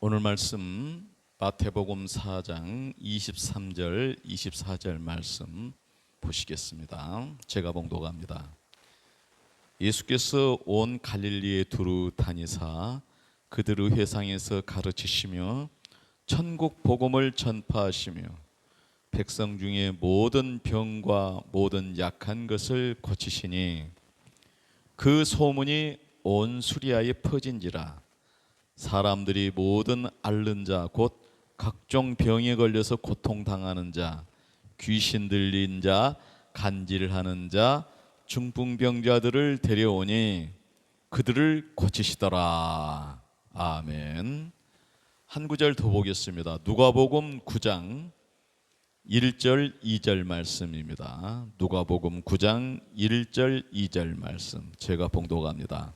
오늘 말씀 마태복음 4장 23절 24절 말씀 보시겠습니다. 제가 봉독합니다. 예수께서 온 갈릴리에 두루 다니사 그들의 회상에서 가르치시며 천국 복음을 전파하시며 백성 중에 모든 병과 모든 약한 것을 고치시니 그 소문이 온 수리아에 퍼진지라. 사람들이 모든 앓는 자 곧 각종 병에 걸려서 고통당하는 자, 귀신 들린 자, 간질하는 자, 중풍병자들을 데려오니 그들을 고치시더라. 아멘. 한 구절 더 보겠습니다. 누가복음 9장 1절 2절 말씀입니다. 누가복음 9장 1절 2절 말씀 제가 봉독합니다.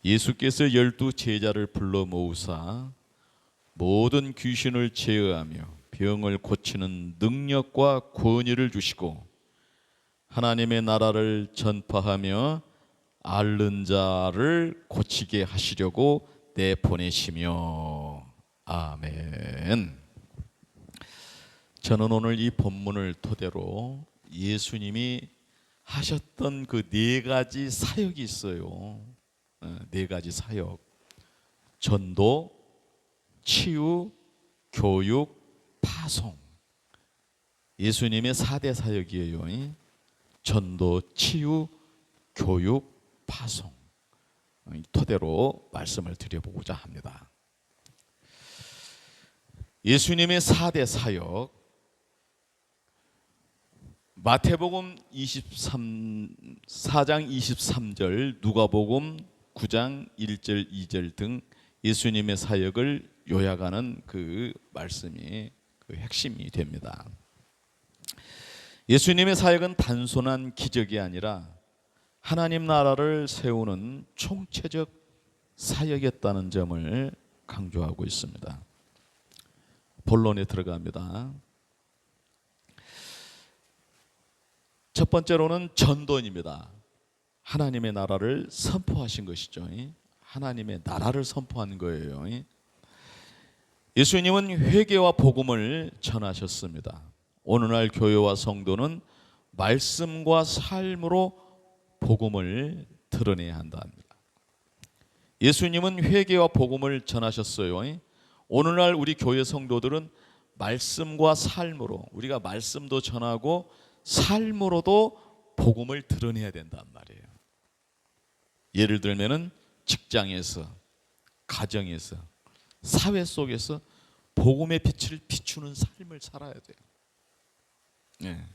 예수께서 12 제자를 불러 모으사 모든 귀신을 제어하며 병을 고치는 능력과 권위를 주시고 하나님의 나라를 전파하며 앓는 자를 고치게 하시려고 내보내시며. 아멘. 저는 오늘 이 본문을 토대로 예수님이 하셨던 그 네 가지 사역이 있어요. 네 가지 사역: 전도, 치유, 교육, 파송. 예수님의 4대 사역이에요. 전도, 치유, 교육, 파송. 토대로 말씀을 드려보고자 합니다. 예수님의 4대 사역, 마태복음 4장 23절, 누가복음 9장 1절 2절 등 예수님의 사역을 요약하는 그 말씀이 그 핵심이 됩니다. 예수님의 사역은 단순한 기적이 아니라 하나님 나라를 세우는 총체적 사역이었다는 점을 강조하고 있습니다. 본론에 들어갑니다. 첫 번째로는 전도입니다. 하나님의 나라를 선포하신 것이죠. 하나님의 나라를 선포한 거예요. 예수님은 회개와 복음을 전하셨습니다. 오늘날 교회와 성도는 말씀과 삶으로 복음을 드러내야 한답니다. 예수님은 회개와 복음을 전하셨어요. 오늘날 우리 교회 성도들은 말씀과 삶으로, 우리가 말씀도 전하고 삶으로도 복음을 드러내야 된단 말이에요. 예를 들면은 직장에서, 가정에서, 사회 속에서 복음의 빛을 비추는 삶을 살아야 돼요. 네.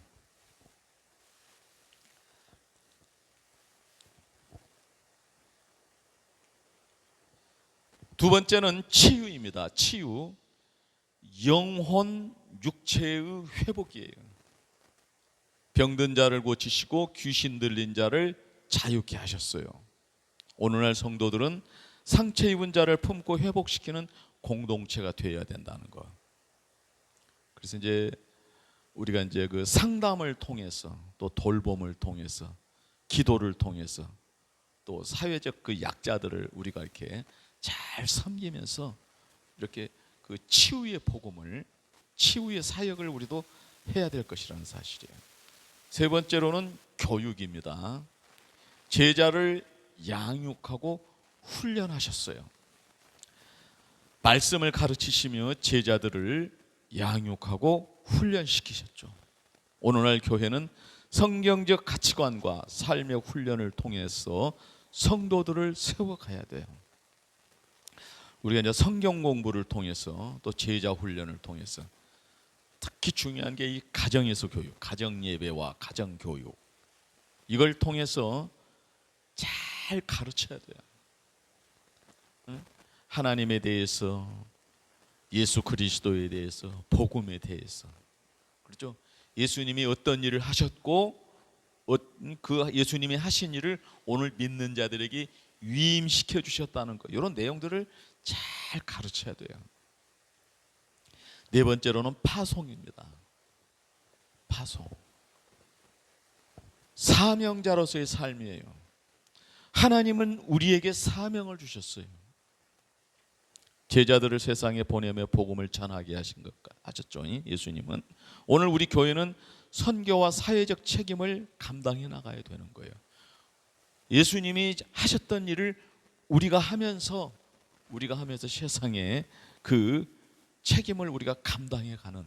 두 번째는 치유입니다. 치유, 영혼, 육체의 회복이에요. 병든 자를 고치시고 귀신 들린 자를 자유케 하셨어요. 오늘날 성도들은 상처 입은 자를 품고 회복시키는 공동체가 되어야 된다는 것. 그래서 이제 우리가 이제 그 상담을 통해서, 또 돌봄을 통해서, 기도를 통해서, 또 사회적 그 약자들을 우리가 이렇게 잘 섬기면서 이렇게 그 치유의 복음을, 치유의 사역을 우리도 해야 될 것이라는 사실이에요. 세 번째로는 교육입니다. 제자를 양육하고 훈련하셨어요. 말씀을 가르치시며 제자들을 양육하고 훈련시키셨죠. 오늘날 교회는 성경적 가치관과 삶의 훈련을 통해서 성도들을 세워가야 돼요. 우리가 이제 성경 공부를 통해서, 또 제자 훈련을 통해서, 특히 중요한 게 이 가정에서 교육, 가정 예배와 가정 교육, 이걸 통해서 잘 가르쳐야 돼요. 하나님에 대해서, 예수 그리스도에 대해서, 복음에 대해서. 그렇죠? 예수님이 어떤 일을 하셨고 그 예수님이 하신 일을 오늘 믿는 자들에게 위임시켜 주셨다는 것, 이런 내용들을 잘 가르쳐야 돼요. 네 번째로는 파송입니다. 파송. 사명자로서의 삶이에요. 하나님은 우리에게 사명을 주셨어요. 제자들을 세상에 보내며 복음을 전하게 하신 것 아셨죠? 예수님은 오늘 우리 교회는 선교와 사회적 책임을 감당해 나가야 되는 거예요. 예수님이 하셨던 일을 우리가 하면서 세상에 그 책임을 우리가 감당해 가는,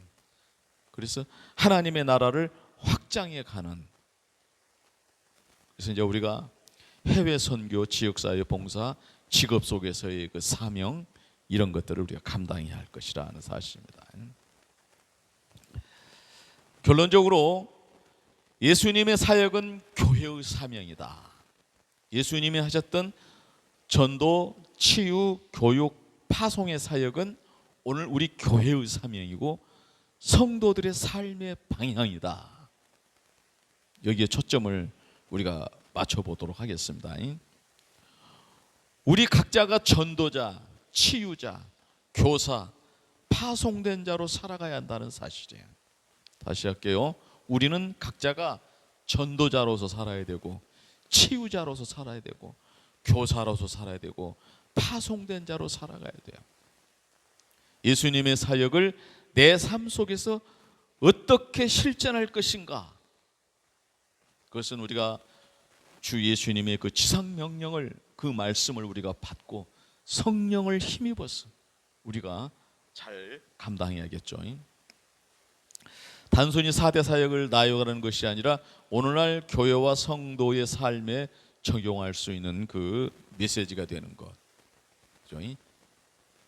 그래서 하나님의 나라를 확장해 가는, 그래서 이제 우리가 해외 선교, 지역사회 봉사, 직업 속에서의 그 사명, 이런 것들을 우리가 감당해야 할 것이라는 사실입니다. 결론적으로 예수님의 사역은 교회의 사명이다. 예수님이 하셨던 전도, 치유, 교육, 파송의 사역은 오늘 우리 교회의 사명이고 성도들의 삶의 방향이다. 여기에 초점을 우리가 맞춰보도록 하겠습니다. 우리 각자가 전도자, 치유자, 교사, 파송된 자로 살아가야 한다는 사실이에요. 다시 할게요. 우리는 각자가 전도자로서 살아야 되고, 치유자로서 살아야 되고, 교사로서 살아야 되고, 파송된 자로 살아가야 돼요. 예수님의 사역을 내 삶 속에서 어떻게 실천할 것인가, 그것은 우리가 주 예수님의 그 지상명령을, 그 말씀을 우리가 받고 성령을 힘입어서 우리가 잘 감당해야겠죠. 단순히 4대 사역을 나열하는 것이 아니라 오늘날 교회와 성도의 삶에 적용할 수 있는 그 메시지가 되는 것.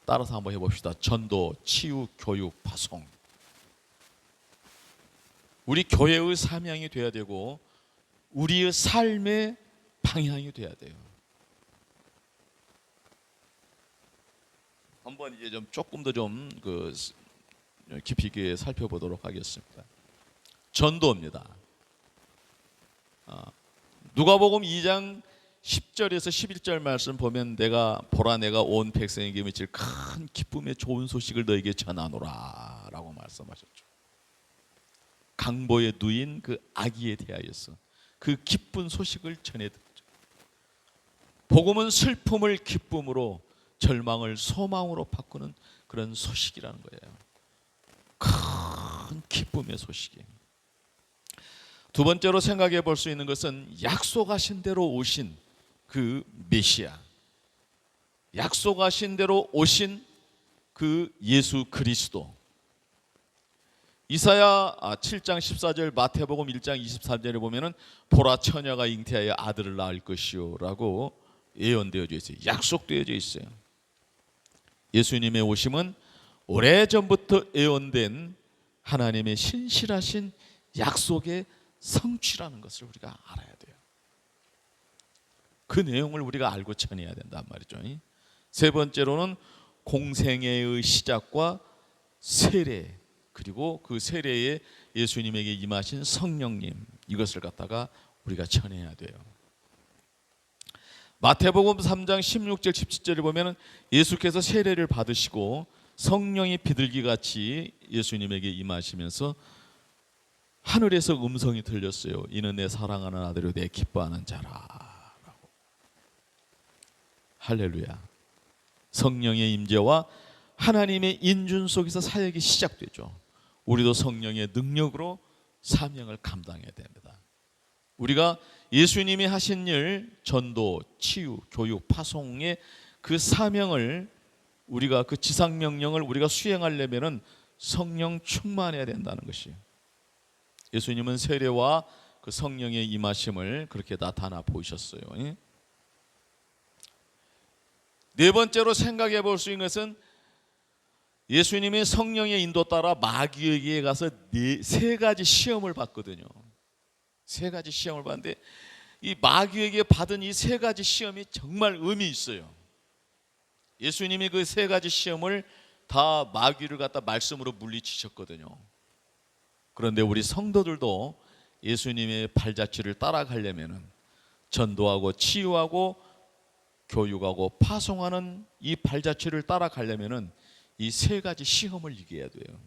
따라서 한번 해봅시다. 전도, 치유, 교육, 파송. 우리 교회의 사명이 돼야 되고 우리의 삶의 방향이 돼야 돼요. 한번 이제 조금 더 깊이 있게 살펴보도록 하겠습니다. 전도입니다. 누가복음 2장 10절에서 11절 말씀 보면 내가 온 백성에게 미칠 큰 기쁨의 좋은 소식을 너에게 전하노라 라고 말씀하셨죠. 강보에 누인 그 아기에 대하여서 그 기쁜 소식을 전해드렸죠. 복음은 슬픔을 기쁨으로, 절망을 소망으로 바꾸는 그런 소식이라는 거예요. 큰 기쁨의 소식이에요. 두 번째로 생각해 볼 수 있는 것은 약속하신 대로 오신 그 메시아, 약속하신 대로 오신 그 예수 그리스도. 이사야 7장 14절, 마태복음 1장 23절에 보면은 보라 처녀가 잉태하여 아들을 낳을 것이요 라고 예언되어져 있어요. 약속되어져 있어요. 예수님의 오심은 오래전부터 예언된 하나님의 신실하신 약속의 성취라는 것을 우리가 알아야 돼요. 그 내용을 우리가 알고 전해야 된단 말이죠. 세 번째로는 공생애의 시작과 세례, 그리고 그 세례에 예수님에게 임하신 성령님, 이것을 갖다가 우리가 전해야 돼요. 마태복음 3장 16절 17절을 보면 예수께서 세례를 받으시고 성령이 비둘기같이 예수님에게 임하시면서 하늘에서 음성이 들렸어요. 이는 내 사랑하는 아들이요 내 기뻐하는 자라라고. 할렐루야. 성령의 임재와 하나님의 인준 속에서 사역이 시작되죠. 우리도 성령의 능력으로 사명을 감당해야 됩니다. 우리가 예수님이 하신 일, 전도, 치유, 교육, 파송의 그 사명을, 우리가 그 지상명령을 우리가 수행하려면 성령 충만해야 된다는 것이에요. 예수님은 세례와 그 성령의 임하심을 그렇게 나타나 보이셨어요. 네 번째로 생각해 볼 수 있는 것은 예수님이 성령의 인도 따라 마귀에게 가서 세 가지 시험을 받거든요. 세 가지 시험을 받는데 이 마귀에게 받은 이 세 가지 시험이 정말 의미 있어요. 예수님이 그 세 가지 시험을 다 마귀를 갖다 말씀으로 물리치셨거든요. 그런데 우리 성도들도 예수님의 발자취를 따라가려면 전도하고 치유하고 교육하고 파송하는 이 발자취를 따라가려면 이 세 가지 시험을 이겨야 돼요.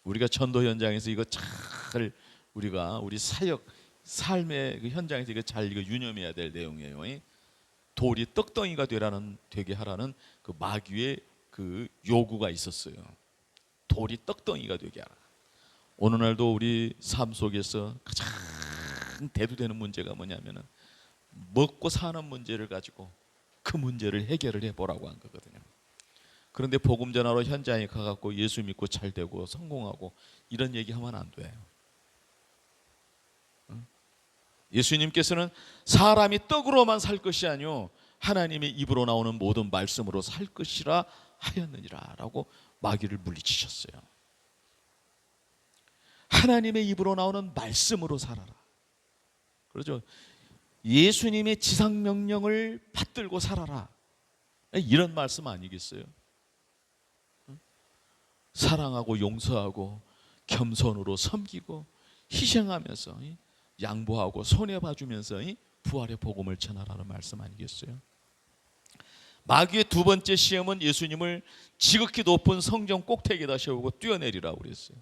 우리가 전도 현장에서 이거 잘 우리 사역 삶의 그 현장에서 이거 잘 유념해야 될 내용이에요. 돌이 떡덩이가 되게 하라는 그 마귀의 그 요구가 있었어요. 돌이 떡덩이가 되게 하라. 오늘날도 우리 삶 속에서 가장 대두되는 문제가 뭐냐면은 먹고 사는 문제를 가지고 그 문제를 해결을 해보라고 한 거거든요. 그런데 복음 전하러 현장에 가갖고 예수 믿고 잘 되고 성공하고 이런 얘기하면 안 돼요. 예수님께서는 사람이 떡으로만 살 것이 아니요 하나님의 입으로 나오는 모든 말씀으로 살 것이라 하였느니라 라고 마귀를 물리치셨어요. 하나님의 입으로 나오는 말씀으로 살아라. 그렇죠? 예수님의 지상명령을 받들고 살아라. 이런 말씀 아니겠어요? 사랑하고 용서하고 겸손으로 섬기고 희생하면서 양보하고 손해봐주면서 부활의 복음을 전하라는 말씀 아니겠어요? 마귀의 두 번째 시험은 예수님을 지극히 높은 성전 꼭대기에다 세우고 뛰어내리라고 그랬어요.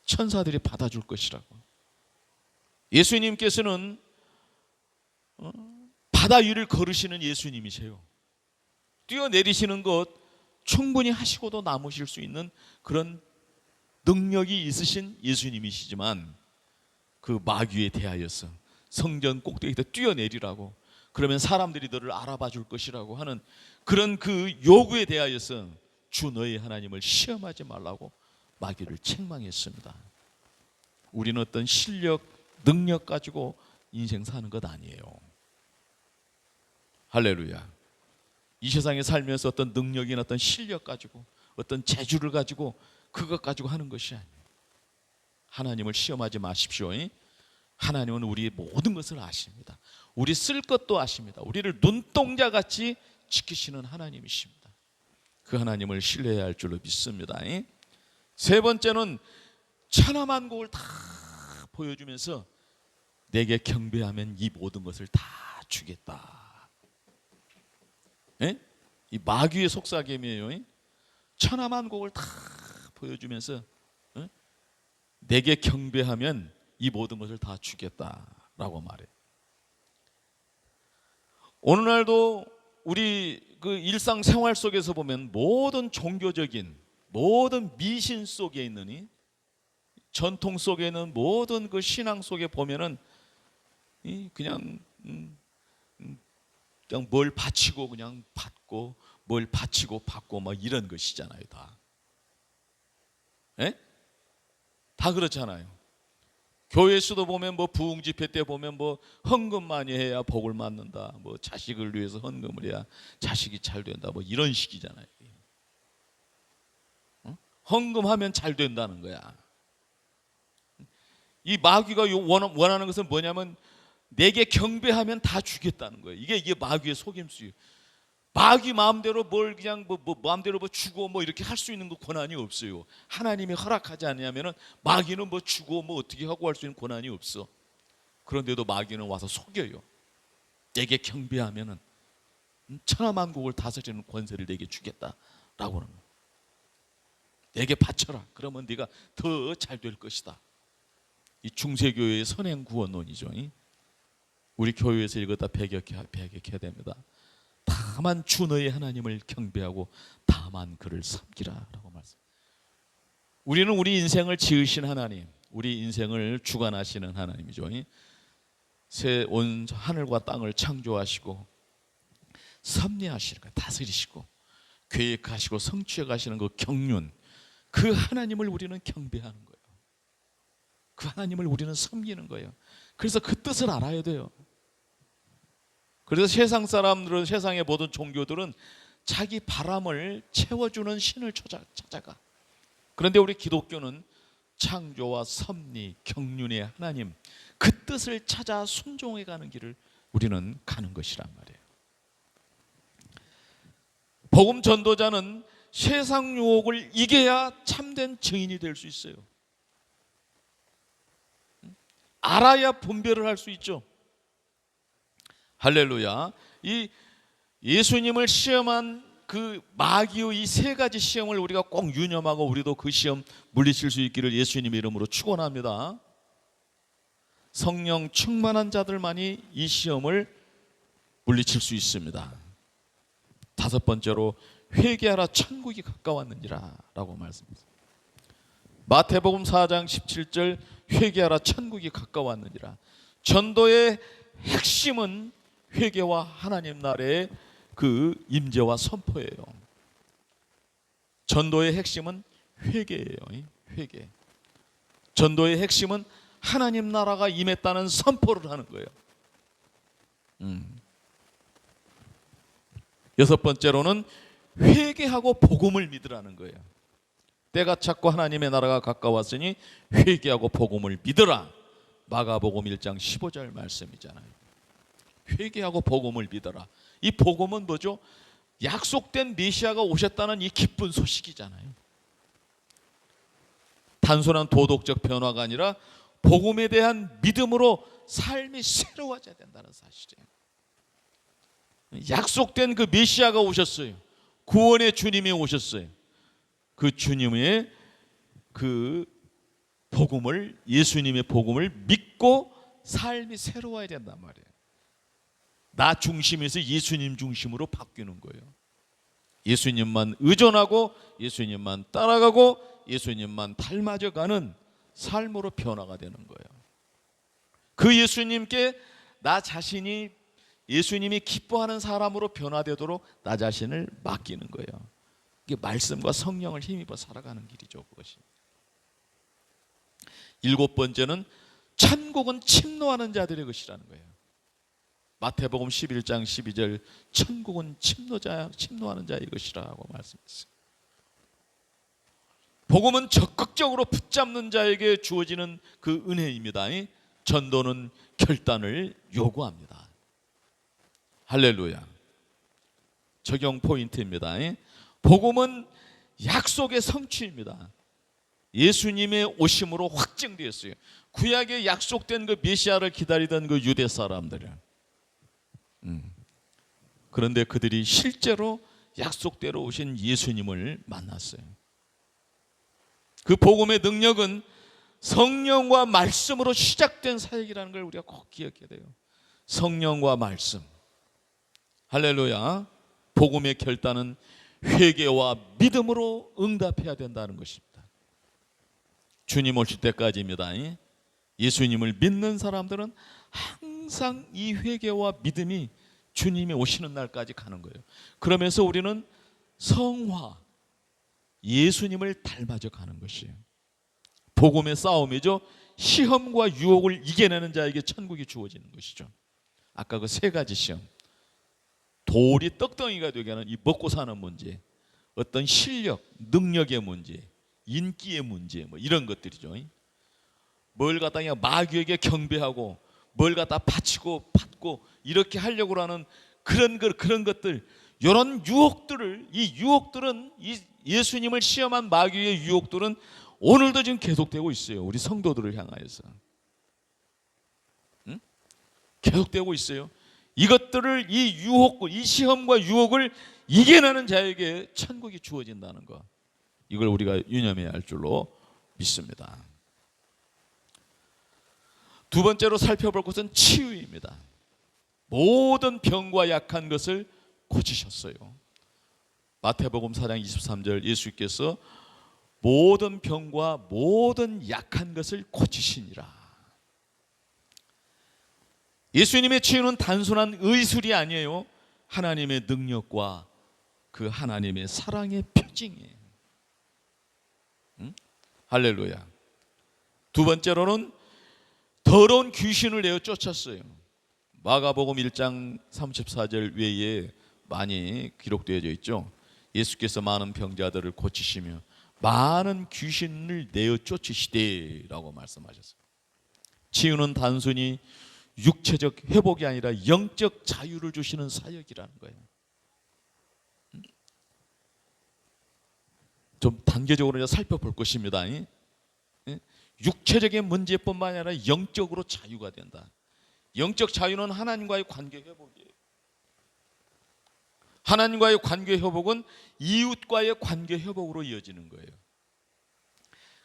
천사들이 받아줄 것이라고. 예수님께서는 바다 위를 걸으시는 예수님이세요. 뛰어내리시는 것 충분히 하시고도 남으실 수 있는 그런 능력이 있으신 예수님이시지만 그 마귀에 대하여서 성전 꼭대기에다 뛰어내리라고, 그러면 사람들이 너를 알아봐 줄 것이라고 하는 그런 그 요구에 대하여서 주 너희 하나님을 시험하지 말라고 마귀를 책망했습니다. 우리는 어떤 실력, 능력 가지고 인생 사는 것 아니에요. 할렐루야. 이 세상에 살면서 어떤 능력이나 어떤 실력 가지고 어떤 재주를 가지고 그것 가지고 하는 것이 아니에요. 하나님을 시험하지 마십시오. 하나님은 우리의 모든 것을 아십니다. 우리 쓸 것도 아십니다. 우리를 눈동자같이 지키시는 하나님이십니다. 그 하나님을 신뢰해야 할 줄로 믿습니다. 세 번째는 천하만국을 다 보여주면서 내게 경배하면 이 모든 것을 다 주겠다. 이 마귀의 속삭임이에요. 천하만국을 다 보여주면서 내게 경배하면 이 모든 것을 다 주겠다라고 말해요. 오늘날도 우리 그 일상생활 속에서 보면 모든 종교적인 모든 미신 속에 있는 이 전통 속에 있는 모든 그 신앙 속에 보면은 그냥 뭘 바치고 그냥 받고 뭘 바치고 받고 막 이런 것이잖아요. 다. 다 그렇잖아요. 교회에서도 보면 뭐 부흥 집회 때 보면 뭐 헌금 많이 해야 복을 받는다. 뭐 자식을 위해서 헌금을 해야 자식이 잘 된다. 뭐 이런 식이잖아요. 헌금하면 잘 된다는 거야. 이 마귀가 원하는 것은 뭐냐면 내게 경배하면 다 주겠다는 거예요. 이게 마귀의 속임수예요. 마귀 마음대로 뭘 그냥 뭐 마음대로 뭐 주고 뭐 이렇게 할 수 있는 그 권한이 없어요. 하나님이 허락하지 않냐면은 마귀는 뭐 주고 뭐 어떻게 하고 할 수 있는 권한이 없어. 그런데도 마귀는 와서 속여요. 내게 경배하면은 천하만국을 다스리는 권세를 내게 주겠다라고 하는 거예요. 내게 바쳐라. 그러면 네가 더 잘 될 것이다. 이 중세교회의 선행구원론이죠. 우리 교회에서 이거 다 배격해야 됩니다. 다만 주 너의 하나님을 경배하고 다만 그를 섬기라라고 말씀. 우리는 우리 인생을 지으신 하나님, 우리 인생을 주관하시는 하나님이죠. 새 온 하늘과 땅을 창조하시고 섭리하시는 거, 다스리시고 계획하시고 성취해 가시는 그 경륜, 그 하나님을 우리는 경배하는 거예요. 그 하나님을 우리는 섬기는 거예요. 그래서 그 뜻을 알아야 돼요. 그래서 세상 사람들은, 세상의 모든 종교들은 자기 바람을 채워주는 신을 찾아가. 그런데 우리 기독교는 창조와 섭리, 경륜의 하나님, 그 뜻을 찾아 순종해 가는 길을 우리는 가는 것이란 말이에요. 복음 전도자는 세상 유혹을 이겨야 참된 증인이 될 수 있어요. 알아야 분별을 할 수 있죠. 할렐루야. 이 예수님을 시험한 그 마귀의 이 세 가지 시험을 우리가 꼭 유념하고 우리도 그 시험 물리칠 수 있기를 예수님의 이름으로 축원합니다. 성령 충만한 자들만이 이 시험을 물리칠 수 있습니다. 다섯 번째로 회개하라 천국이 가까웠느니라 라고 말씀합니다. 마태복음 4장 17절 회개하라 천국이 가까웠느니라. 전도의 핵심은 회개와 하나님 나라의 그 임재와 선포예요. 전도의 핵심은 회개예요. 회개. 전도의 핵심은 하나님 나라가 임했다는 선포를 하는 거예요. 여섯 번째로는 회개하고 복음을 믿으라는 거예요. 때가 찼고 하나님의 나라가 가까웠으니 회개하고 복음을 믿으라. 마가복음 1장 15절 말씀이잖아요. 회개하고 복음을 믿어라. 이 복음은 뭐죠? 약속된 메시아가 오셨다는 이 기쁜 소식이잖아요. 단순한 도덕적 변화가 아니라 복음에 대한 믿음으로 삶이 새로워져야 된다는 사실이에요. 약속된 그 메시아가 오셨어요. 구원의 주님이 오셨어요. 그 주님의 그 복음을, 예수님의 복음을 믿고 삶이 새로워야 된단 말이에요. 나 중심에서 예수님 중심으로 바뀌는 거예요. 예수님만 의존하고 예수님만 따라가고 예수님만 닮아져가는 삶으로 변화가 되는 거예요. 그 예수님께 나 자신이 예수님이 기뻐하는 사람으로 변화되도록 나 자신을 맡기는 거예요. 이게 말씀과 성령을 힘입어 살아가는 길이죠. 그것이. 일곱 번째는 천국은 침노하는 자들의 것이라는 거예요. 마태복음 11장 12절 천국은 침노하는 자의 것이라고 말씀했어요. 복음은 적극적으로 붙잡는 자에게 주어지는 그 은혜입니다. 전도는 결단을 요구합니다. 할렐루야. 적용 포인트입니다. 복음은 약속의 성취입니다. 예수님의 오심으로 확증되었어요. 구약에 약속된 그 메시아를 기다리던 그 유대 사람들은 그런데 그들이 실제로 약속대로 오신 예수님을 만났어요. 그 복음의 능력은 성령과 말씀으로 시작된 사역이라는 걸 우리가 꼭 기억해야 돼요. 성령과 말씀. 할렐루야. 복음의 결단은 회개와 믿음으로 응답해야 된다는 것입니다. 주님 오실 때까지입니다. 예수님을 믿는 사람들은 항상 이 회개와 믿음이 주님이 오시는 날까지 가는 거예요. 그러면서 우리는 성화, 예수님을 닮아져 가는 것이에요. 복음의 싸움이죠. 시험과 유혹을 이겨내는 자에게 천국이 주어지는 것이죠. 아까 그 세 가지 시험, 돌이 떡덩이가 되게 하는 이 먹고 사는 문제, 어떤 실력, 능력의 문제, 인기의 문제, 뭐 이런 것들이죠. 뭘 갖다 그냥 마귀에게 경배하고 뭘 갖다 바치고 받고 이렇게 하려고 하는 그런 것들, 이런 유혹들을, 이 유혹들은, 이 예수님을 시험한 마귀의 유혹들은 오늘도 지금 계속되고 있어요. 우리 성도들을 향하여서 계속되고 있어요. 이것들을, 이 유혹, 이 시험과 유혹을 이겨내는 자에게 천국이 주어진다는 것, 이걸 우리가 유념해야 할 줄로 믿습니다. 두 번째로 살펴볼 것은 치유입니다. 모든 병과 약한 것을 고치셨어요. 마태복음 4장 23절 예수께서 모든 병과 모든 약한 것을 고치시니라. 예수님의 치유는 단순한 의술이 아니에요. 하나님의 능력과 그 하나님의 사랑의 표징이에요. 할렐루야. 두 번째로는 더러운 귀신을 내어 쫓았어요. 마가복음 1장 34절 외에 많이 기록되어져 있죠. 예수께서 많은 병자들을 고치시며 많은 귀신을 내어 쫓으시되라고 말씀하셨어요. 치유는 단순히 육체적 회복이 아니라 영적 자유를 주시는 사역이라는 거예요. 좀 단계적으로 살펴볼 것입니다. 육체적인 문제뿐만 아니라 영적으로 자유가 된다. 영적 자유는 하나님과의 관계 회복이에요. 하나님과의 관계 회복은 이웃과의 관계 회복으로 이어지는 거예요.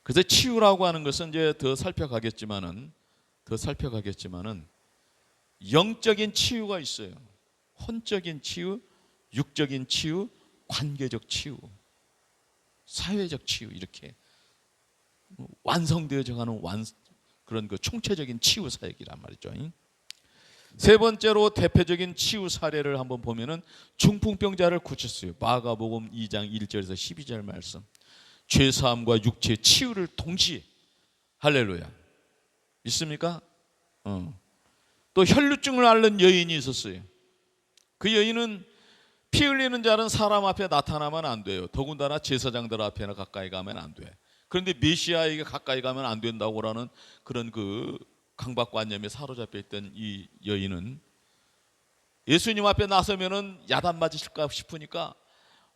그래서 치유라고 하는 것은 이제 더 살펴가겠지만은 더 살펴가겠지만은 영적인 치유가 있어요. 혼적인 치유, 육적인 치유, 관계적 치유, 사회적 치유, 이렇게 완성되어져 가는 그런 그 총체적인 치유 사역이란 말이죠. 세 번째로 대표적인 치유 사례를 한번 보면은 중풍병자를 고쳤어요. 마가복음 2장 1절에서 12절 말씀. 죄 사함과 육체 치유를 동시에. 할렐루야. 있습니까? 또 혈루증을 앓는 여인이 있었어요. 그 여인은 피 흘리는 자는 사람 앞에 나타나면 안 돼요. 더군다나 제사장들 앞에나 가까이 가면 안 돼. 그런데 메시아에게 가까이 가면 안 된다고라는 그런 그 강박관념에 사로잡혀 있던 이 여인은 예수님 앞에 나서면은 야단 맞으실까 싶으니까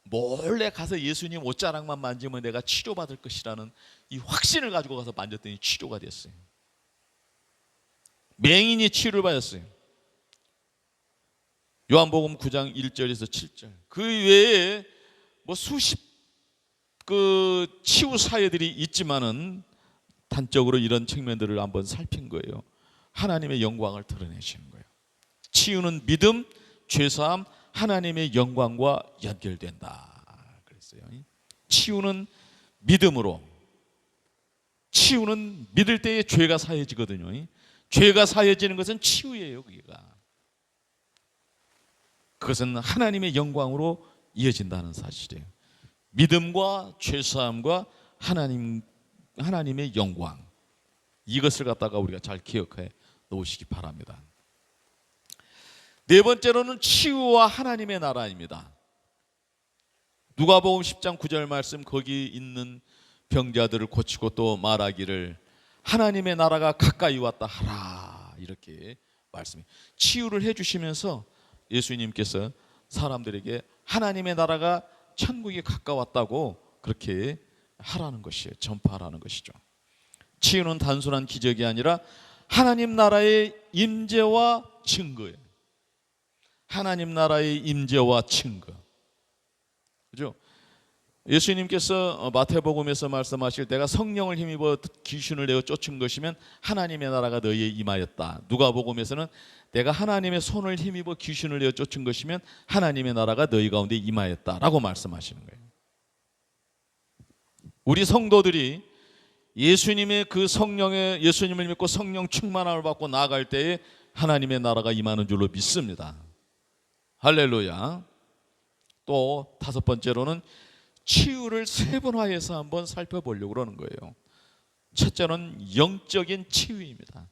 몰래 가서 예수님 옷자락만 만지면 내가 치료받을 것이라는 이 확신을 가지고 가서 만졌더니 치료가 됐어요. 맹인이 치유를 받았어요. 요한복음 9장 1절에서 7절. 그 외에 뭐 수십 그 치유 사례들이 있지만은 단적으로 이런 측면들을 한번 살핀 거예요. 하나님의 영광을 드러내시는 거예요. 치유는 믿음, 죄사함, 하나님의 영광과 연결된다 그랬어요. 치유는 믿음으로, 치유는 믿을 때에 죄가 사해지거든요. 죄가 사해지는 것은 치유예요. 그것은 하나님의 영광으로 이어진다는 사실이에요. 믿음과 죄사함과 하나님의 영광, 이것을 갖다가 우리가 잘 기억해 놓으시기 바랍니다. 네 번째로는 치유와 하나님의 나라입니다. 누가복음 10장 9절 말씀, 거기 있는 병자들을 고치고 또 말하기를 하나님의 나라가 가까이 왔다 하라, 이렇게 말씀이 치유를 해주시면서 예수님께서 사람들에게 하나님의 나라가 천국이 가까웠다고 그렇게 하라는 것이에요. 전파하라는 것이죠. 치유는 단순한 기적이 아니라 하나님 나라의 임재와 증거예요. 하나님 나라의 임재와 증거. 그죠? 예수님께서 마태복음에서 말씀하실 때가 성령을 힘입어 귀신을 내어 쫓은 것이면 하나님의 나라가 너희에 임하였다. 누가복음에서는 내가 하나님의 손을 힘입어 귀신을 내어 쫓은 것이면 하나님의 나라가 너희 가운데 임하였다라고 말씀하시는 거예요. 우리 성도들이 예수님의 그 성령의 예수님을 믿고 성령 충만함을 받고 나아갈 때에 하나님의 나라가 임하는 줄로 믿습니다. 할렐루야. 또 다섯 번째로는 치유를 세분화해서 한번 살펴보려고 그러는 거예요. 첫째는 영적인 치유입니다.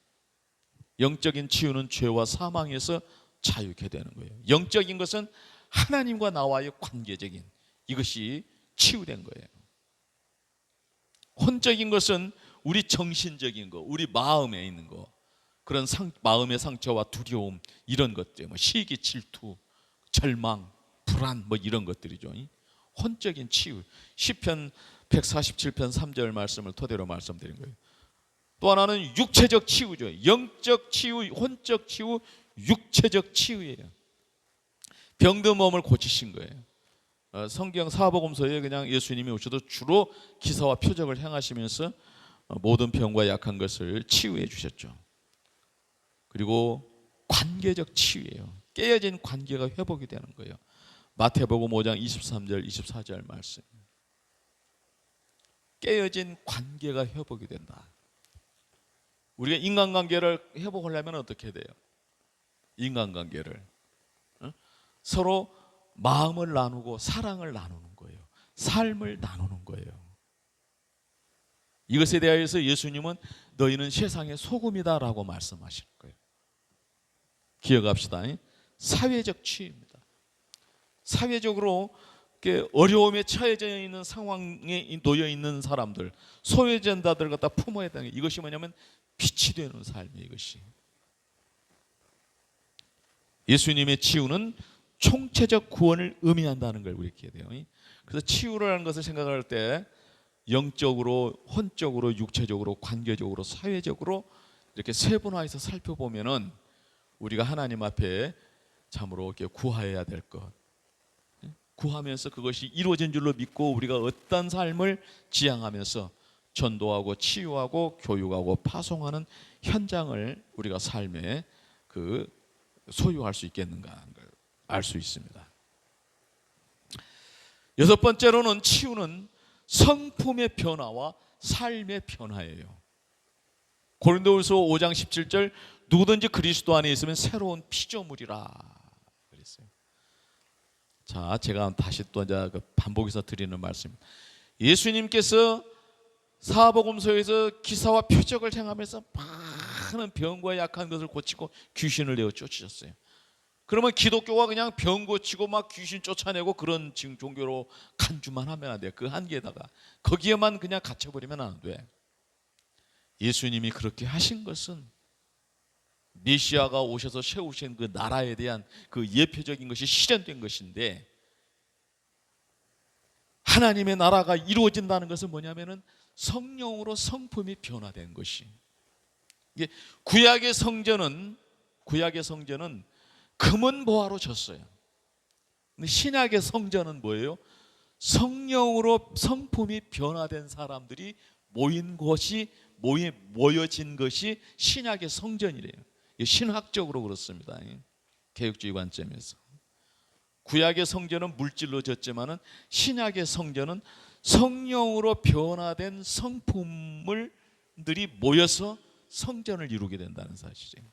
영적인 치유는 죄와 사망에서 자유케 되는 거예요. 영적인 것은 하나님과 나와의 관계적인, 이것이 치유된 거예요. 혼적인 것은 우리 정신적인 거, 우리 마음에 있는 거, 그런 마음의 상처와 두려움, 이런 것들, 뭐 시기, 질투, 절망, 불안, 뭐 이런 것들이죠. 혼적인 치유. 시편 147편 3절 말씀을 토대로 말씀드린 거예요. 또 하나는 육체적 치유죠. 영적 치유, 혼적 치유, 육체적 치유예요. 병든 몸을 고치신 거예요. 성경 사복음서에 그냥 예수님이 오셔도 주로 기사와 표적을 행하시면서 모든 병과 약한 것을 치유해 주셨죠. 그리고 관계적 치유예요. 깨어진 관계가 회복이 되는 거예요. 마태복음 5장 23절 24절 말씀. 깨어진 관계가 회복이 된다. 우리가 인간관계를 회복하려면 어떻게 돼요? 인간관계를 서로 마음을 나누고 사랑을 나누는 거예요. 삶을 나누는 거예요. 이것에 대하여서 예수님은 너희는 세상의 소금이다라고 말씀하시는 거예요. 기억합시다. 사회적 치유입니다. 사회적으로 어려움에 처해져 있는 상황에 놓여 있는 사람들, 소외전자들 갖다 품어야 되는 게, 이것이 뭐냐면 빛이 되는 삶이에요. 이것이 예수님의 치유는 총체적 구원을 의미한다는 걸 우리 기억해야 돼요. 그래서 치유라는 것을 생각할 때 영적으로, 혼적으로, 육체적으로, 관계적으로, 사회적으로 이렇게 세분화해서 살펴보면은 우리가 하나님 앞에 참으로 이렇게 구하여야 될 것, 구하면서 그것이 이루어진 줄로 믿고 우리가 어떤 삶을 지향하면서 전도하고 치유하고 교육하고 파송하는 현장을 우리가 삶에 소유할 수 있겠는가 하는 걸 알 수 있습니다. 여섯 번째로는 치유는 성품의 변화와 삶의 변화예요. 고린도후서 5장 17절 누구든지 그리스도 안에 있으면 새로운 피조물이라 그랬어요. 자, 제가 다시 또 이제 반복해서 드리는 말씀. 예수님께서 사복음서에서 기사와 표적을 행하면서 많은 병과 약한 것을 고치고 귀신을 내어 쫓으셨어요. 그러면 기독교가 그냥 병 고치고 막 귀신 쫓아내고 그런 지금 종교로 간주만 하면 안 돼요. 그 한계에다가 거기에만 그냥 갇혀버리면 안 돼. 예수님이 그렇게 하신 것은 메시아가 오셔서 세우신 그 나라에 대한 그 예표적인 것이 실현된 것인데, 하나님의 나라가 이루어진다는 것은 뭐냐면은 성령으로 성품이 변화된 것이. 이게 구약의 성전은 금은 보화로 졌어요. 근데 신약의 성전은 뭐예요? 성령으로 성품이 변화된 사람들이 모여진 것이 신약의 성전이래요. 신학적으로 그렇습니다. 개혁주의 관점에서. 구약의 성전은 물질로 졌지만은 신약의 성전은 성령으로 변화된 성품들이 모여서 성전을 이루게 된다는 사실이에요.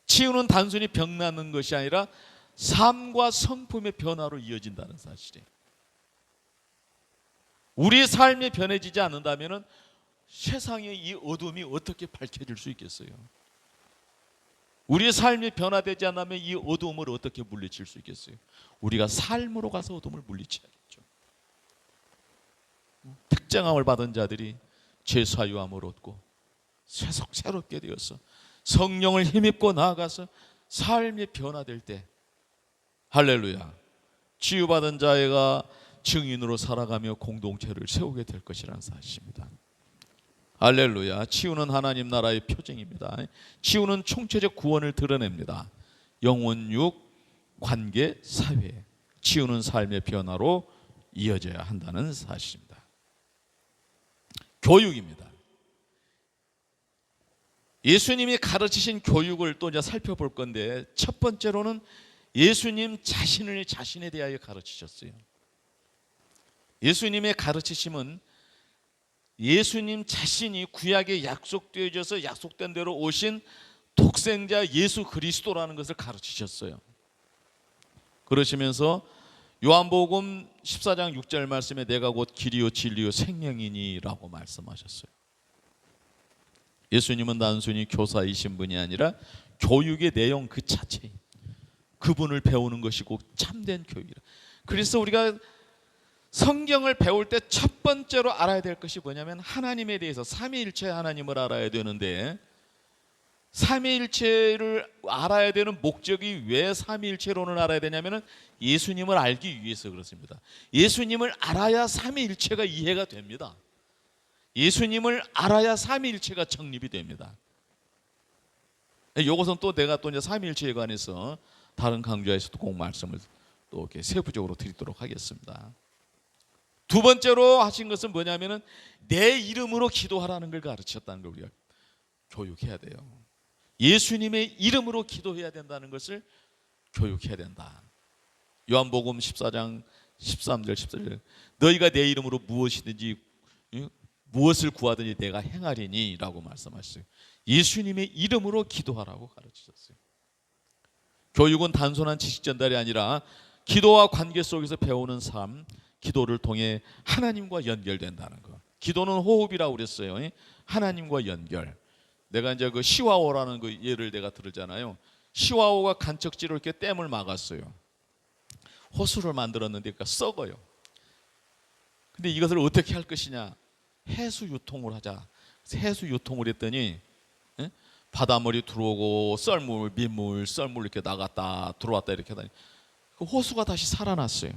치유는 단순히 병 낫는 것이 아니라 삶과 성품의 변화로 이어진다는 사실이에요. 우리의 삶이 변해지지 않는다면 세상의 이 어둠이 어떻게 밝혀질 수 있겠어요? 우리의 삶이 변화되지 않으면 이 어둠을 어떻게 물리칠 수 있겠어요? 우리가 삶으로 가서 어둠을 물리쳐야겠죠. 특정함을 받은 자들이 죄 사유함을 얻고 새롭게 되어서 성령을 힘입고 나아가서 삶이 변화될 때, 할렐루야, 치유받은 자애가 증인으로 살아가며 공동체를 세우게 될 것이라는 사실입니다. 할렐루야. 치유는 하나님 나라의 표징입니다. 치유는 총체적 구원을 드러냅니다. 영혼, 육, 관계, 사회. 치유는 삶의 변화로 이어져야 한다는 사실입니다. 교육입니다. 예수님이 가르치신 교육을 또 이제 살펴볼 건데, 첫 번째로는 예수님 자신에 대하여 가르치셨어요. 예수님의 가르치심은 예수님 자신이 구약에 약속되어져서 약속된 대로 오신 독생자 예수 그리스도라는 것을 가르치셨어요. 그러시면서 요한복음 14장 6절 말씀에 내가 곧 길이요 진리요 생명이니 라고 말씀하셨어요. 예수님은 단순히 교사이신 분이 아니라 교육의 내용 그 자체, 그분을 배우는 것이 곧 참된 교육이라. 그래서 우리가 성경을 배울 때 첫 번째로 알아야 될 것이 뭐냐면 하나님에 대해서, 삼위일체 하나님을 알아야 되는데, 삼위일체를 알아야 되는 목적이 왜 삼위일체론을 알아야 되냐면 예수님을 알기 위해서 그렇습니다. 예수님을 알아야 삼위일체가 이해가 됩니다. 예수님을 알아야 삼위일체가 정립이 됩니다. 이것은 또 내가 또 이제 삼위일체에 관해서 다른 강좌에서도 꼭 말씀을 또 이렇게 세부적으로 드리도록 하겠습니다. 두 번째로 하신 것은 뭐냐면은 내 이름으로 기도하라는 걸 가르쳤다는 걸 우리가 교육해야 돼요. 예수님의 이름으로 기도해야 된다는 것을 교육해야 된다. 요한복음 14장 13절 14절 너희가 내 이름으로 무엇을 구하든지 내가 행하리니 라고 말씀하셨어요. 예수님의 이름으로 기도하라고 가르치셨어요. 교육은 단순한 지식 전달이 아니라 기도와 관계 속에서 배우는 삶, 기도를 통해 하나님과 연결된다는 것. 기도는 호흡이라고 그랬어요. 하나님과 연결. 내가 이제 그 시와오라는 그 예를 내가 들었잖아요. 시와오가 간척지로 이렇게 댐을 막았어요. 호수를 만들었는데 그러니까 썩어요. 근데 이것을 어떻게 할 것이냐? 해수 유통을 하자. 해수 유통을 했더니 바닷물이 들어오고 썰물, 민물, 썰물 이렇게 나갔다 들어왔다 이렇게 하다니 그 호수가 다시 살아났어요.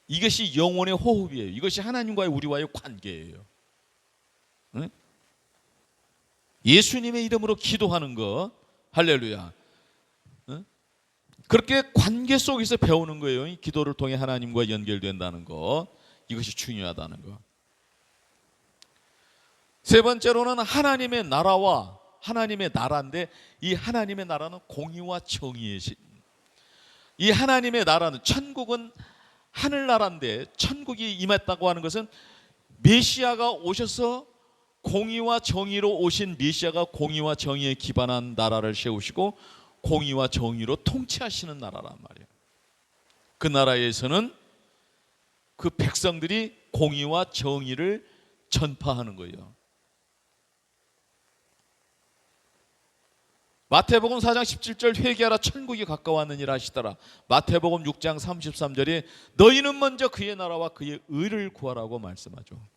이것이 영혼의 호흡이에요. 이것이 하나님과의 우리와의 관계예요. 응? 예수님의 이름으로 기도하는 것, 할렐루야. 응? 그렇게 관계 속에서 배우는 거예요. 기도를 통해 하나님과 연결된다는 것, 이것이 중요하다는 것. 세 번째로는 하나님의 나라와 하나님의 나라인데 이 하나님의 나라는 공의와 정의의 이 하나님의 나라는 천국은 하늘나라인데 천국이 임했다고 하는 것은 메시아가 오셔서 공의와 정의로 오신 메시아가 공의와 정의에 기반한 나라를 세우시고 공의와 정의로 통치하시는 나라란 말이에요. 그 나라에서는 그 백성들이 공의와 정의를 전파하는 거예요. 마태복음 4장 17절 회개하라 천국이 가까웠느니라 하시더라. 마태복음 6장 33절에 너희는 먼저 그의 나라와 그의 의를 구하라고 말씀하죠.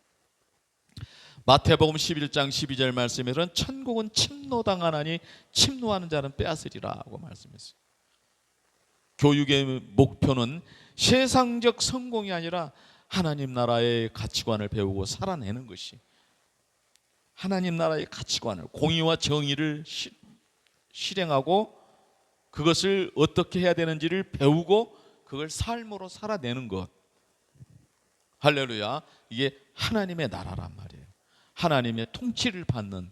마태복음 11장 12절 말씀에는 천국은 침노당하나니 침노하는 자는 빼앗으리라 하고 말씀했어요. 교육의 목표는 세상적 성공이 아니라 하나님 나라의 가치관을 배우고 살아내는 것이, 하나님 나라의 가치관을, 공의와 정의를 실행하고 그것을 어떻게 해야 되는지를 배우고 그걸 삶으로 살아내는 것. 할렐루야. 이게 하나님의 나라란 말이에요. 하나님의 통치를 받는,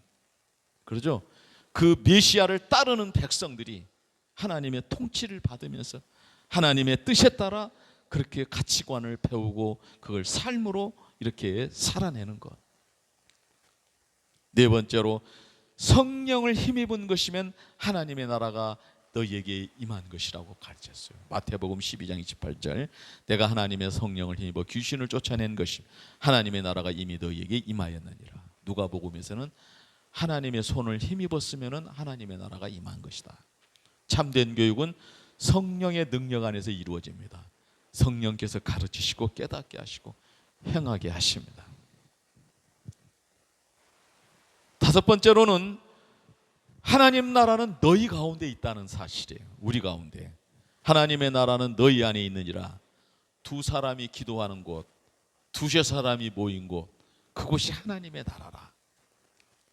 그러죠? 그 메시아를 따르는 백성들이 하나님의 통치를 받으면서 하나님의 뜻에 따라 그렇게 가치관을 배우고 그걸 삶으로 이렇게 살아내는 것. 네 번째로 성령을 힘입은 것이면 하나님의 나라가 너희에게 임한 것이라고 가르쳤어요. 마태복음 12장 28절 내가 하나님의 성령을 힘입어 귀신을 쫓아낸 것이 하나님의 나라가 이미 너희에게 임하였느니라. 누가복음에서는 하나님의 손을 힘입었으면 하나님의 나라가 임한 것이다. 참된 교육은 성령의 능력 안에서 이루어집니다. 성령께서 가르치시고 깨닫게 하시고 행하게 하십니다. 다섯 번째로는 하나님 나라는 너희 가운데 있다는 사실이에요. 우리 가운데. 하나님의 나라는 너희 안에 있느니라. 두 사람이 기도하는 곳, 두세 사람이 모인 곳, 그곳이 하나님의 나라라.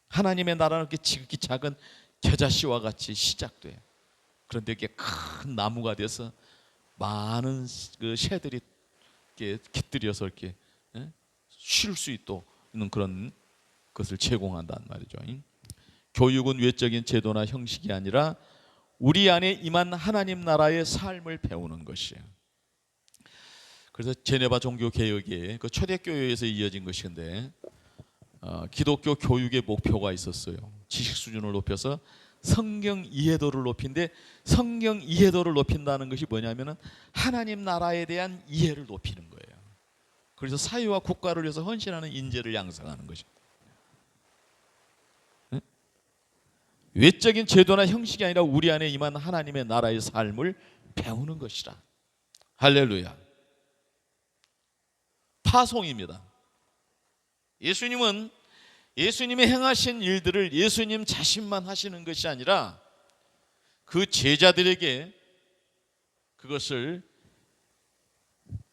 하나님의 나라는 이렇게 지극히 작은 겨자씨와 같이 시작돼요. 그런데 이게 큰 나무가 돼서 많은 그 새들이 이렇게 깃들여서 이렇게 쉴 수 있는 그런 것을 제공한단 말이죠. 교육은 외적인 제도나 형식이 아니라 우리 안에 임한 하나님 나라의 삶을 배우는 것이에요. 그래서 제네바 종교 개혁의 그 초대교회에서 이어진 것인데 기독교 교육의 목표가 있었어요. 지식 수준을 높여서 성경 이해도를 높인데, 성경 이해도를 높인다는 것이 뭐냐면은 하나님 나라에 대한 이해를 높이는 거예요. 그래서 사회와 국가를 위해서 헌신하는 인재를 양성하는 것입니다. 외적인 제도나 형식이 아니라 우리 안에 임한 하나님의 나라의 삶을 배우는 것이라. 할렐루야. 파송입니다. 예수님은 예수님이 행하신 일들을 예수님 자신만 하시는 것이 아니라 그 제자들에게 그것을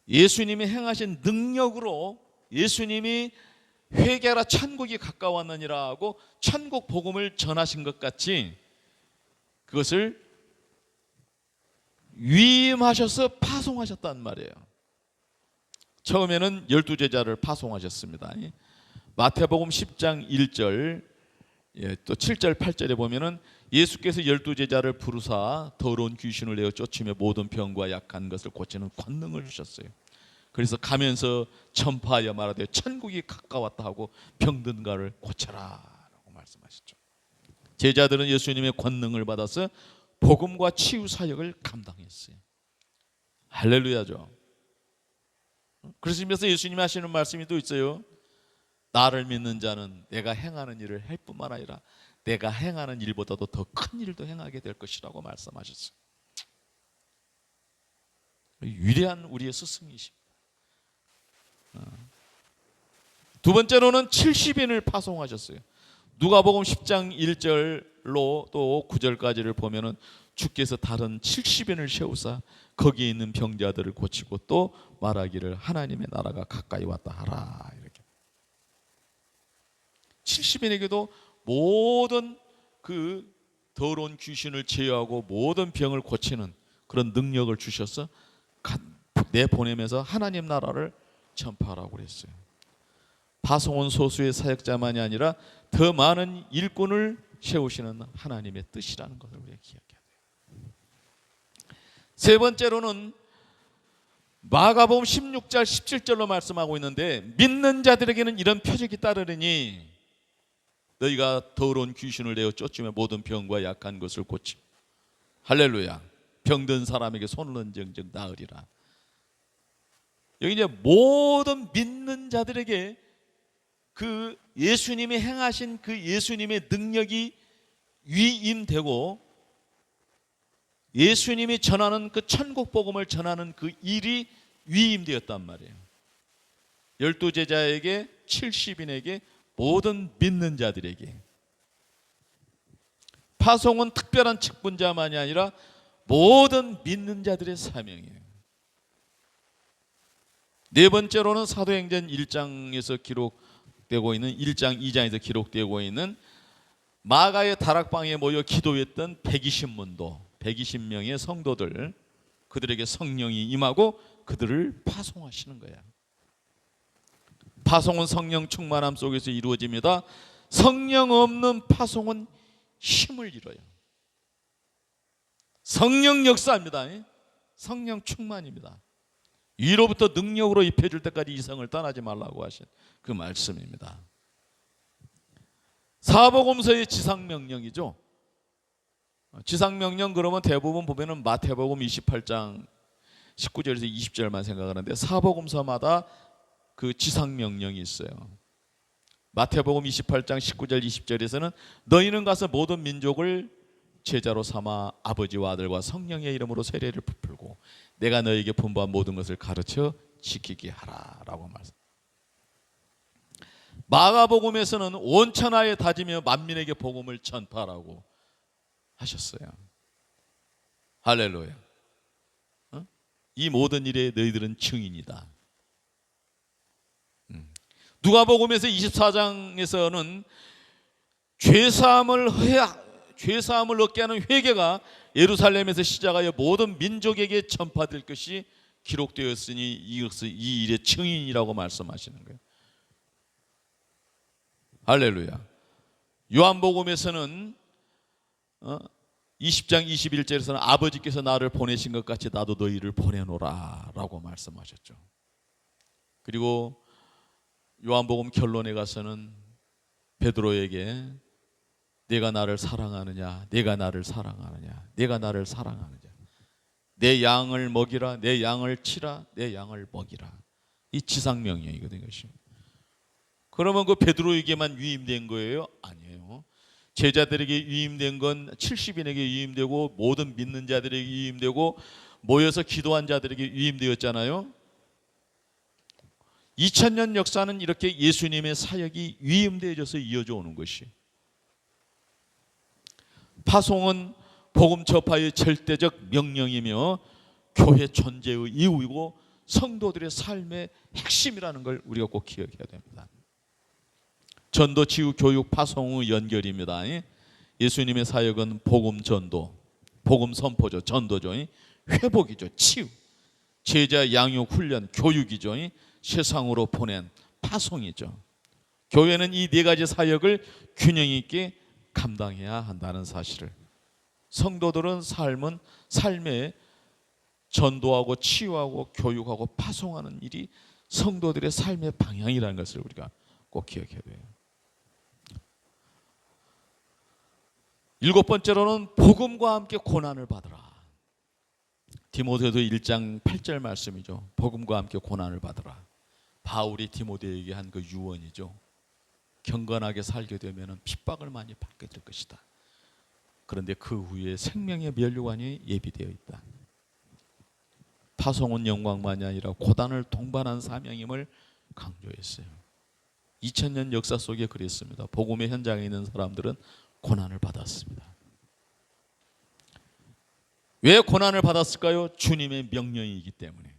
예수님이 행하신 능력으로, 예수님이 회개하라 천국이 가까웠느니라 하고 천국 복음을 전하신 것 같이 그것을 위임하셔서 파송하셨단 말이에요. 처음에는 12제자를 파송하셨습니다. 마태복음 10장 1절 또 7절 8절에 보면은 예수께서 12제자를 부르사 더러운 귀신을 내어 쫓으며 모든 병과 약한 것을 고치는 권능을 주셨어요. 그래서 가면서 전파하여 말하되 천국이 가까웠다 하고 병든 자를 고쳐라 라고 말씀하셨죠. 제자들은 예수님의 권능을 받아서 복음과 치유 사역을 감당했어요. 할렐루야죠. 그러시면서 예수님이 하시는 말씀이 또 있어요. 나를 믿는 자는 내가 행하는 일을 할 뿐만 아니라 내가 행하는 일보다도 더 큰 일도 행하게 될 것이라고 말씀하셨어요. 위대한 우리의 스승이십니다. 두 번째로는 70인을 파송하셨어요. 누가복음 10장 1절로 또 9절까지를 보면은 주께서 다른 70인을 세우사 거기에 있는 병자들을 고치고 또 말하기를 하나님의 나라가 가까이 왔다 하라. 이렇게 70인에게도 모든 그 더러운 귀신을 제어하고 모든 병을 고치는 그런 능력을 주셔서 내보내면서 하나님 나라를 전파하라고 그랬어요. 파송은 소수의 사역자만이 아니라 더 많은 일꾼을 세우시는 하나님의 뜻이라는 것을 우리가 기억해야 돼요. 세 번째로는 마가복음 16절 17절로 말씀하고 있는데, 믿는 자들에게는 이런 표적이 따르니 너희가 더러운 귀신을 내어 쫓으며 모든 병과 약한 것을 고치, 할렐루야, 병든 사람에게 손을 얹은즉 나으리라. 여기 이제 모든 믿는 자들에게 그 예수님이 행하신 그 예수님의 능력이 위임되고, 예수님이 전하는 그 천국 복음을 전하는 그 일이 위임되었단 말이에요. 12제자에게, 70인에게, 모든 믿는 자들에게. 파송은 특별한 직분자만이 아니라 모든 믿는 자들의 사명이에요. 네 번째로는 사도행전 1장에서 기록되고 있는 1장 2장에서 기록되고 있는 마가의 다락방에 모여 기도했던 120문도 120명의 성도들, 그들에게 성령이 임하고 그들을 파송하시는 거야. 파송은 성령 충만함 속에서 이루어집니다. 성령 없는 파송은 힘을 잃어요. 성령 역사입니다. 성령 충만입니다. 위로부터 능력으로 입혀줄 때까지 이성을 떠나지 말라고 하신 그 말씀입니다. 사복음서의 지상명령이죠. 지상명령 그러면 대부분 보면은 마태복음 28장 19절에서 20절만 생각하는데, 사복음서마다 그 지상명령이 있어요. 마태복음 28장 19절 20절에서는 너희는 가서 모든 민족을 제자로 삼아 아버지와 아들과 성령의 이름으로 세례를 베풀고 내가 너희에게 분부한 모든 것을 가르쳐 지키게 하라라고 말씀. 마가복음에서는 온 천하에 다지며 만민에게 복음을 전파하라고 하셨어요. 할렐루야. 이 모든 일에 너희들은 증인이다. 누가복음에서 24장에서는 죄사함을 얻게 하는 회개가 예루살렘에서 시작하여 모든 민족에게 전파될 것이 기록되었으니 이것은 이 일의 증인이라고 말씀하시는 거예요. 할렐루야. 요한복음에서는 20장 21절에서는 아버지께서 나를 보내신 것 같이 나도 너희를 보내노라 라고 말씀하셨죠. 그리고 요한복음 결론에 가서는 베드로에게 내가 나를 사랑하느냐, 내가 나를 사랑하느냐, 내가 나를 사랑하느냐, 내 양을 먹이라, 내 양을 치라, 내 양을 먹이라. 이 지상명령이거든요. 이것이. 그러면 그 베드로에게만 위임된 거예요? 아니에요. 제자들에게 위임된 건 70인에게 위임되고 모든 믿는 자들에게 위임되고 모여서 기도한 자들에게 위임되었잖아요. 2000년 역사는 이렇게 예수님의 사역이 위임되어져서 이어져 오는 것이. 파송은 복음 전파의 절대적 명령이며 교회 존재의 이유이고 성도들의 삶의 핵심이라는 걸 우리가 꼭 기억해야 됩니다. 전도, 치유, 교육, 파송의 연결입니다. 예수님의 사역은 복음 전도, 복음 선포죠, 전도죠, 회복이죠, 치유, 제자 양육 훈련, 교육이죠, 세상으로 보낸 파송이죠. 교회는 이 네 가지 사역을 균형 있게 감당해야 한다는 사실을, 성도들은 삶에 전도하고 치유하고 교육하고 파송하는 일이 성도들의 삶의 방향이라는 것을 우리가 꼭 기억해야 돼요. 일곱 번째로는 복음과 함께 고난을 받으라. 디모데도 1장 8절 말씀이죠. 복음과 함께 고난을 받으라. 바울이 디모데에게 한 그 유언이죠. 경건하게 살게 되면 핍박을 많이 받게 될 것이다. 그런데 그 후에 생명의 면류관이 예비되어 있다. 파송은 영광만이 아니라 고난을 동반한 사명임을 강조했어요. 2000년 역사 속에 그랬습니다. 복음의 현장에 있는 사람들은 고난을 받았습니다. 왜 고난을 받았을까요? 주님의 명령이기 때문에.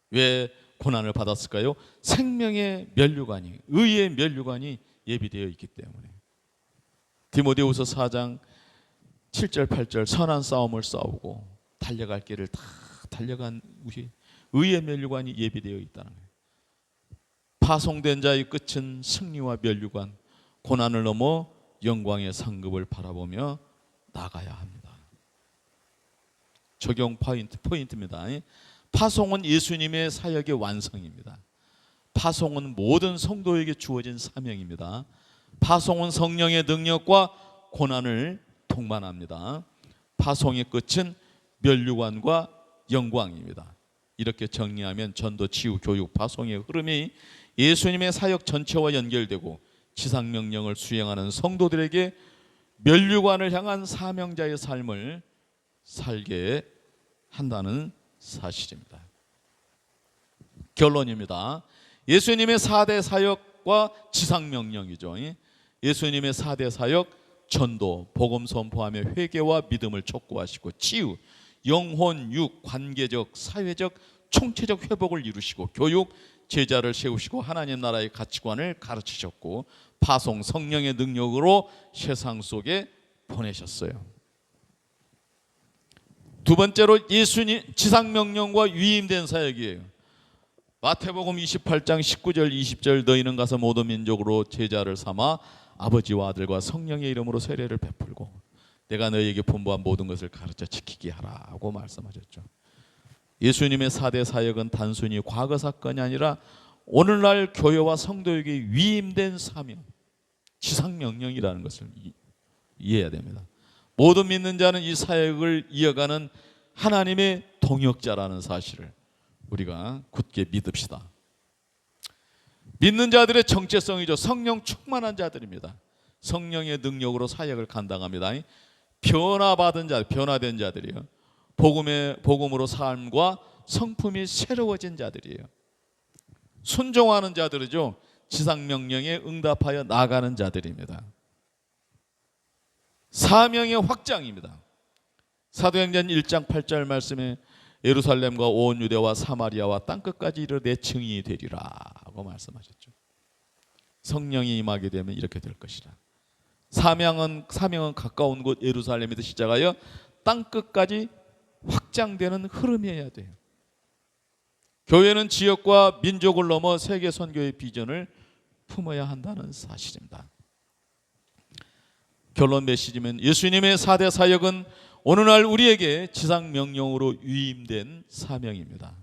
왜 고난을 받았을까요? 생명의 면류관이, 의의 면류관이 예비되어 있기 때문에. 디모데후서 4장 7절 8절 선한 싸움을 싸우고 달려갈 길을 다 달려간 우리 의의 면류관이 예비되어 있다는 거예요. 파송된 자의 끝은 승리와 면류관, 고난을 넘어 영광의 상급을 바라보며 나가야 합니다. 적용 포인트입니다. 파송은 예수님의 사역의 완성입니다. 파송은 모든 성도에게 주어진 사명입니다. 파송은 성령의 능력과 고난을 동반합니다. 파송의 끝은 면류관과 영광입니다. 이렇게 정리하면 전도, 치유, 교육, 파송의 흐름이 예수님의 사역 전체와 연결되고 지상명령을 수행하는 성도들에게 면류관을 향한 사명자의 삶을 살게 한다는 사실입니다. 결론입니다. 예수님의 4대 사역과 지상명령이죠. 예수님의 4대 사역, 전도, 복음 선포하며 회개와 믿음을 촉구하시고, 치유, 영혼, 육, 관계적, 사회적, 총체적 회복을 이루시고, 교육, 제자를 세우시고 하나님 나라의 가치관을 가르치셨고, 파송, 성령의 능력으로 세상 속에 보내셨어요. 두 번째로 예수님 지상명령과 위임된 사역이에요. 마태복음 28장 19절 20절 너희는 가서 모든 민족으로 제자를 삼아 아버지와 아들과 성령의 이름으로 세례를 베풀고 내가 너희에게 분부한 모든 것을 가르쳐 지키게 하라고 말씀하셨죠. 예수님의 4대 사역은 단순히 과거 사건이 아니라 오늘날 교회와 성도에게 위임된 사명, 지상명령이라는 것을 이해해야 됩니다. 모든 믿는 자는 이 사역을 이어가는 하나님의 동역자라는 사실을 우리가 굳게 믿읍시다. 믿는 자들의 정체성이죠. 성령 충만한 자들입니다. 성령의 능력으로 사역을 감당합니다. 변화받은 자, 변화된 자들이에요. 복음으로 삶과 성품이 새로워진 자들이에요. 순종하는 자들이죠. 지상명령에 응답하여 나가는 자들입니다. 사명의 확장입니다. 사도행전 1장 8절 말씀에 예루살렘과 온 유대와 사마리아와 땅끝까지 이르러 내 증인이 되리라고 말씀하셨죠. 성령이 임하게 되면 이렇게 될 것이라. 사명은 가까운 곳 예루살렘에서 시작하여 땅끝까지 확장되는 흐름이어야 돼요. 교회는 지역과 민족을 넘어 세계 선교의 비전을 품어야 한다는 사실입니다. 결론 메시지는 예수님의 4대 사역은 오늘날 우리에게 지상명령으로 위임된 사명입니다.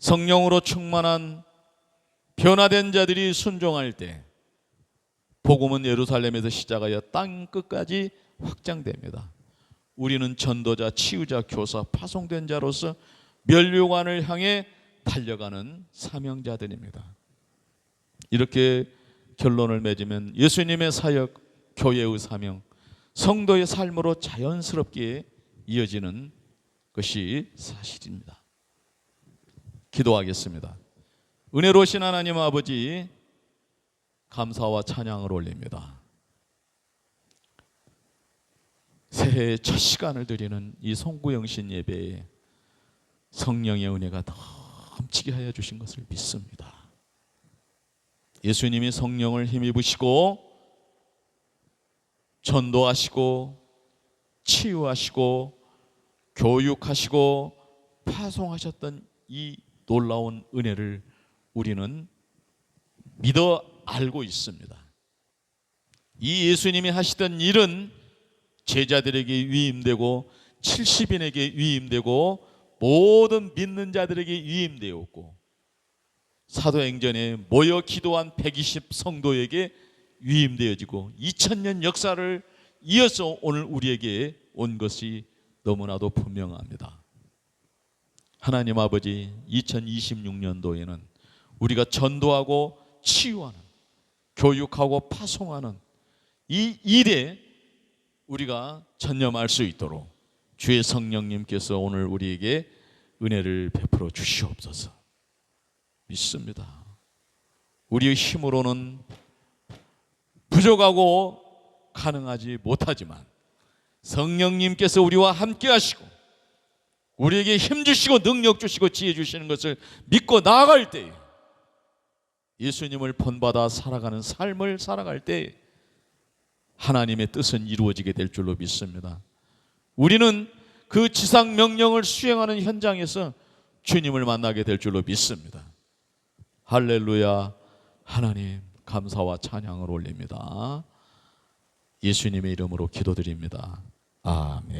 성령으로 충만한 변화된 자들이 순종할 때 복음은 예루살렘에서 시작하여 땅끝까지 확장됩니다. 우리는 전도자, 치유자, 교사, 파송된 자로서 면류관을 향해 달려가는 사명자들입니다. 이렇게 결론을 맺으면 예수님의 사역, 교회의 사명, 성도의 삶으로 자연스럽게 이어지는 것이 사실입니다. 기도하겠습니다. 은혜로우신 하나님 아버지, 감사와 찬양을 올립니다. 새해의 첫 시간을 드리는 이 송구영신 예배에 성령의 은혜가 넘치게 하여 주신 것을 믿습니다. 예수님이 성령을 힘입으시고 전도하시고 치유하시고 교육하시고 파송하셨던 이 놀라운 은혜를 우리는 믿어 알고 있습니다. 이 예수님이 하시던 일은 제자들에게 위임되고 70인에게 위임되고 모든 믿는 자들에게 위임되었고 사도행전에 모여 기도한 120 성도에게 위임되어지고 2000년 역사를 이어서 오늘 우리에게 온 것이 너무나도 분명합니다. 하나님 아버지, 2026년도에는 우리가 전도하고 치유하는, 교육하고 파송하는 이 일에 우리가 전념할 수 있도록 주의 성령님께서 오늘 우리에게 은혜를 베풀어 주시옵소서. 믿습니다. 우리의 힘으로는 부족하고 가능하지 못하지만 성령님께서 우리와 함께 하시고 우리에게 힘 주시고 능력 주시고 지혜 주시는 것을 믿고 나아갈 때, 예수님을 본받아 살아가는 삶을 살아갈 때 하나님의 뜻은 이루어지게 될 줄로 믿습니다. 우리는 그 지상 명령을 수행하는 현장에서 주님을 만나게 될 줄로 믿습니다. 할렐루야. 하나님 감사와 찬양을 올립니다. 예수님의 이름으로 기도드립니다. 아멘.